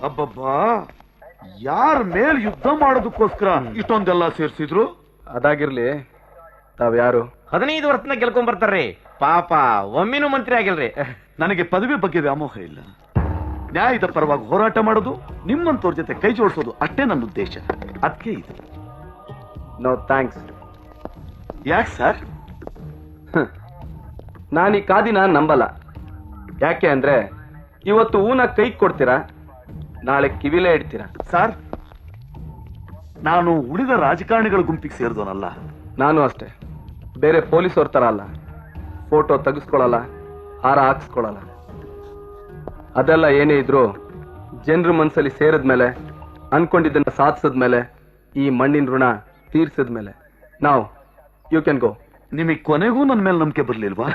ಅಬ್ಬಬ್ಬಾ, ಯಾರ ಮೇಲ್ ಯುದ್ಧ ಮಾಡೋದಕ್ಕೋಸ್ಕರ ಇಷ್ಟೊಂದೆಲ್ಲ ಸೇರ್ಸಿದ್ರು? ಅದಾಗಿರ್ಲಿ, ತಾವ್ಯಾರು? 15 ವರ್ಷನ ಗೆಲ್ಕೊಂಡ್ ಬರ್ತಾರ್ರಿ. ಪಾಪ ಒಮ್ಮಿನೂ ಮಂತ್ರಿ ಆಗಿಲ್ರಿ. ನನಗೆ ಪದವಿ ಬಗ್ಗೆ ವ್ಯಾಮೋಹ ಇಲ್ಲ. ನ್ಯಾಯದ ಪರವಾಗಿ ಹೋರಾಟ ಮಾಡೋದು, ನಿಮ್ಮಂತವ್ರ ಜೊತೆ ಕೈ ಜೋಡಿಸೋದು ಅಷ್ಟೇ ನನ್ನ ಉದ್ದೇಶ. ಅದಕ್ಕೆ ಇದು. No thanks. ಯಾಕೆ ಸರ್? ನಾನು ಈ ಕಾದಿನ ನಂಬಲ್ಲ. ಯಾಕೆ ಅಂದ್ರೆ ಇವತ್ತು ಹೂನ ಕೈ ಕೊಡ್ತೀರಾ, ನಾಳೆ ಕಿವಿಲೇ ಇಡ್ತೀರಾ. ಸರ್, ನಾನು ಉಳಿದ ರಾಜಕಾರಣಿಗಳ ಗುಂಪಿಗೆ ಸೇರಿದವನಲ್ಲ. ನಾನು ಅಷ್ಟೇ, ಬೇರೆ ಪೊಲೀಸವ್ರ ತರ ಅಲ್ಲ. ಫೋಟೋ ತೆಗೆಸ್ಕೊಳಲ್ಲ, ಹಾರ ಹಾಕ್ಸ್ಕೊಳಲ್ಲ. ಅದೆಲ್ಲ ಏನೇ ಇದ್ರು ಜನರ ಮನ್ಸಲ್ಲಿ ಸೇರಿದ್ಮೇಲೆ, ಅನ್ಕೊಂಡಿದ್ದನ್ನ ಸಾಧಿಸಿದ್ಮೇಲೆ, ಈ ಮಣ್ಣಿನ ಋಣ ತೀರ್ಸಿದ್ಮೇಲೆ ನಾವು ಯು ಕ್ಯಾನ್ ಗೋ. ನಿಮಗೆ ಕೊನೆಗೂ ನನ್ನ ಮೇಲೆ ನಂಬಿಕೆ ಬರ್ಲಿಲ್ವಾ?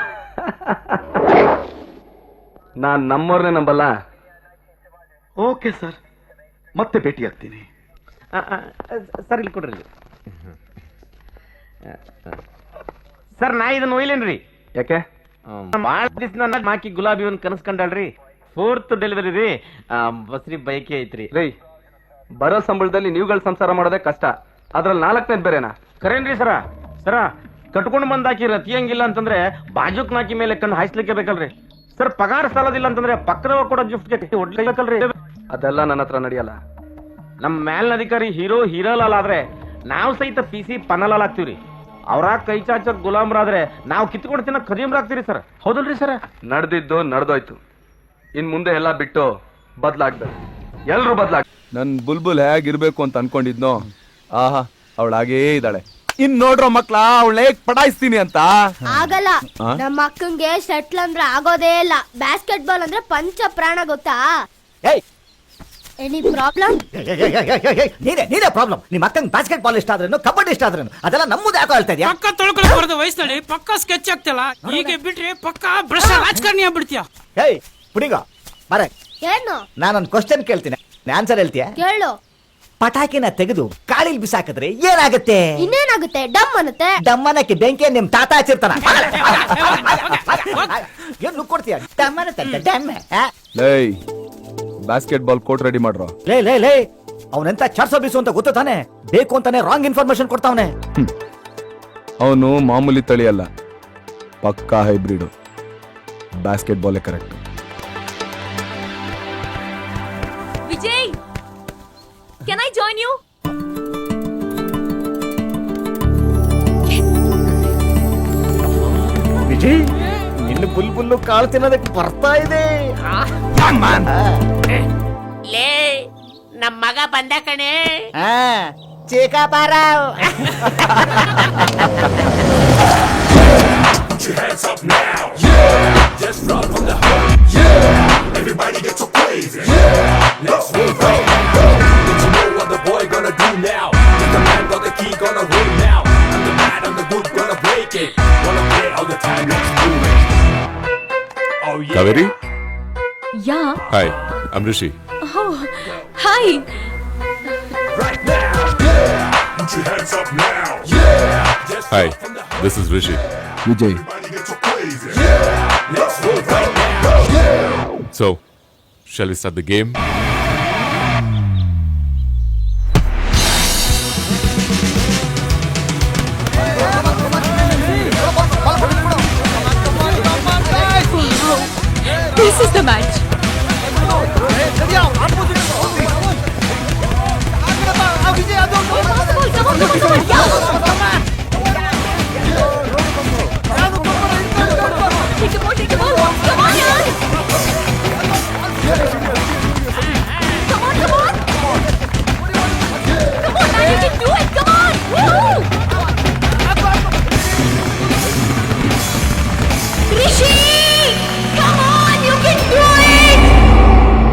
ನಾನ್ ನಮ್ಮವ್ರನ್ನೇ ನಂಬಲ್ಲ. ಓಕೆ ಸರ್, ಮತ್ತೆ ಭೇಟಿ ಆಗ್ತೀನಿ. ಸರ್ ಇಲ್ಲಿ ಕೊಡ್ರಿ. ಸರ್, ನಾ ಇದನ್ನ ಒಯ್ಲೇನ್ರಿ. ಯಾಕೆ? ಭಾಳ ದಿವ್ಸ ಮಾಕಿ ಗುಲಾಬಿ ಒಂದು ಕನಸ್ಕೊಂಡಲ್ರಿ. 4th ಡೆಲಿವರಿ ರೀ. ಬಸ್ರಿ ಬೈಕಿ ಐತ್ರಿ. ರೈ, ಬರೋ ಸಂಬಳದಲ್ಲಿ ನೀವುಗಳ ಸಂಸಾರ ಮಾಡೋದೇ ಕಷ್ಟ, ಅದ್ರಲ್ಲಿ 4ನೇದ್ ಬೇರೆನಾ? ಕರೇನ್ರಿ ಸರ. ಕಟ್ಕೊಂಡು ಬಂದಾಕಿ ರತಿಯಂಗಿಲ್ಲ ಅಂತಂದ್ರೆ ಬಾಜುಕ್ ನಾಕಿ ಮೇಲೆ ಕಣ್ಣು ಹಾಯಿಸ್ಲಿಕ್ಕೆ ಬೇಕಲ್ರಿ ಸರ್. ಪಗಾರ ಸಾಲದಿಲ್ಲ ಅಂತಂದ್ರೆ ಪಕ್ಕದವ ಕೂಡ ಗಿಫ್ಟ್ ಒಡ್ಲೇಬೇಕಲ್ರಿ. ಅದೆಲ್ಲ ನನ್ನ ಹತ್ರ ನಡೆಯಲ್ಲ. ನಮ್ಮ ಮೇಲಿನ ಅಧಿಕಾರಿ ಹೀರೋ ಹೀರೋಲಾಲ್ ಆದ್ರೆ ನಾವು ಸಹಿತ PC ಪನ್ನಲಾಲ್ ಆಗ್ತೀವ್ರಿ. ಅವ್ರ ಕೈ ಚಾಚರ್ ಗುಲಾಮ್ರಾದ್ರೆ ನಾವು ಕಿತ್ಕೊಂಡು ತಿನ್ನ ಖದೀಮ್ರಾಗ್ತೀರಿ ಸರ್. ಹೌದಲ್ರಿ ಸರ್? ನಡೆದಿದ್ದು ನಡೆದೋಯ್ತು. ಇನ್ ಮುಂದೆ ಎಲ್ಲ ಬಿಟ್ಟು ಬದ್ಲಾಗ್ಬೇಕು. ಎಲ್ರು ನನ್ ಬುಲ್ಬುಲ್ ಹೇಗಿರ್ಬೇಕು ಅಂತ ಅನ್ಕೊಂಡಿದ್ನೋ, ಆಹಾ ಅವಳಾಗೇ ಇದ್ದಾಳೆ. ಇನ್ ನೋಡ್ರೋ ಮಕ್ಳ, ಅವಳ ಹೇಗ್ ಪಟಾಯಿಸ್ತೀನಿ ಅಂತ. ಆಗಲ್ಲ, ನಮ್ಮ ಅಕ್ಕಂಗೆ ಶಟ್ಲ್ ಅಂದ್ರೆ ಆಗೋದೇ ಇಲ್ಲ. ಬ್ಯಾಸ್ಕೆಟ್ ಬಾಲ್ ಅಂದ್ರೆ ಪಂಚ ಪ್ರಾಣ, ಗೊತ್ತಾ? Any problem? ನೀನೇ ಪ್ರಾಬ್ಲಮ್. ನಿಮ್ಮ ಅಕ್ಕಂಗೆ ಬಾಸ್ಕೆಟ್ ಬಾಲ್ ಇಷ್ಟ ಆದ್ರೇನು, ಕಬಡ್ಡಿ ಇಷ್ಟ ಆದ್ರೇನು, ಅದೆಲ್ಲ ನಮ್ಮದು ಯಾಕೋ ಹೇಳ್ತಾ ಇದೆಯಾ? ಪಕ್ಕ ತೊಳ್ಕೊಳ್ಳೋ ಬರೋದು ವಯಸ್ಸಿನಲ್ಲಿ ಪಕ್ಕ ಸ್ಕೆಚ್ ಆಗ್ತಲ್ಲ. ಈಗ ಬಿಟ್ರೆ ಪಕ್ಕ ಬ್ರಷ್ ರಾಜಕಾರಣಿ ಆಗ್ಬಿಡ್ತೀಯ. ಹೇಯ್ ಪುಡಿಗ ಬರ, ಏನು? ನಾನೊಂದು ಕ್ವಶನ್ ಕೇಳ್ತೀನಿ, ಆನ್ಸರ್ ಹೇಳ್ತೀಯ? ಕೇಳು. ಪಟಾಕಿನ ತೆಗೆದು ಗಾಳಿಲಿ ಬಿಸಾಕಿದ್ರೆ ಏನಾಗುತ್ತೆ? ಇನ್ನೇನಾಗುತ್ತೆ? ಡಮ್ ಅನ್ನುತ್ತೆ. ಡಮ್ಮನಕ್ಕೆ ಬೆಂಕಿ ನಿಮ್ ತಾತ ಹಚ್ಚಿರ್ತಾನ. ಏನ್ ನುಕ್ ಕೊಡ್ತೀಯ? ಡಮ್ಮನತ್ತೆ ಡಮ್ಮ. ಲೈ, ಬಾಸ್ಕೆಟ್ ಬಾಲ್ ಕೋರ್ಟ್ ರೆಡಿ ಮಾಡ್ರೋ. ಲೇ ಅವನೆಂತ ಚರ್ಸೋ ಬೀಸು ಅಂತ ಗೊತ್ತು ತಾನೆ? ಬೇಕು ಅಂತಾನೆ ರಾಂಗ್ ಇನ್ಫಾರ್ಮೇಶನ್ ಕೊಡ್ತಾವನೆ. ಅವನು ಮಾಮೂಲಿ ತಳಿ ಅಲ್ಲ, ಪಕ್ಕಾ hybrid. Basket ball correct. Vijay, can I join you? Vijay, ನಿನ್ನ ಬುಲ್ಬುಲ್ಲು ಕಾಳು ತಿನ್ನೋದಕ್ಕೆ ಬರ್ತಾ ಇದೆ. ಲೇ, ನಮ್ ಮಗ ಬಂದ ಕಣೆ. ಚೇಕಾಪಾರಾವ್. Put your hands up now. Yeah. Just run from the home. Yeah. Everybody get so crazy. Yeah. Let's move right now. Don't you know what the boy gonna do now? He's the man, got the key, gonna roll now. I'm the man, I'm the good, gonna break it. Wanna play all the time, let's do it. Oh yeah. Kaveri? Yeah. Hi, I'm Rishi. Oh, hi. Right now. Yeah. Put your hands up now. Yeah. Just Hi, run from the home. this is Rishi. Vijay. Everybody get so crazy. Yeah. Let's move right now. Yeah. So, shall we start the game? This is the match.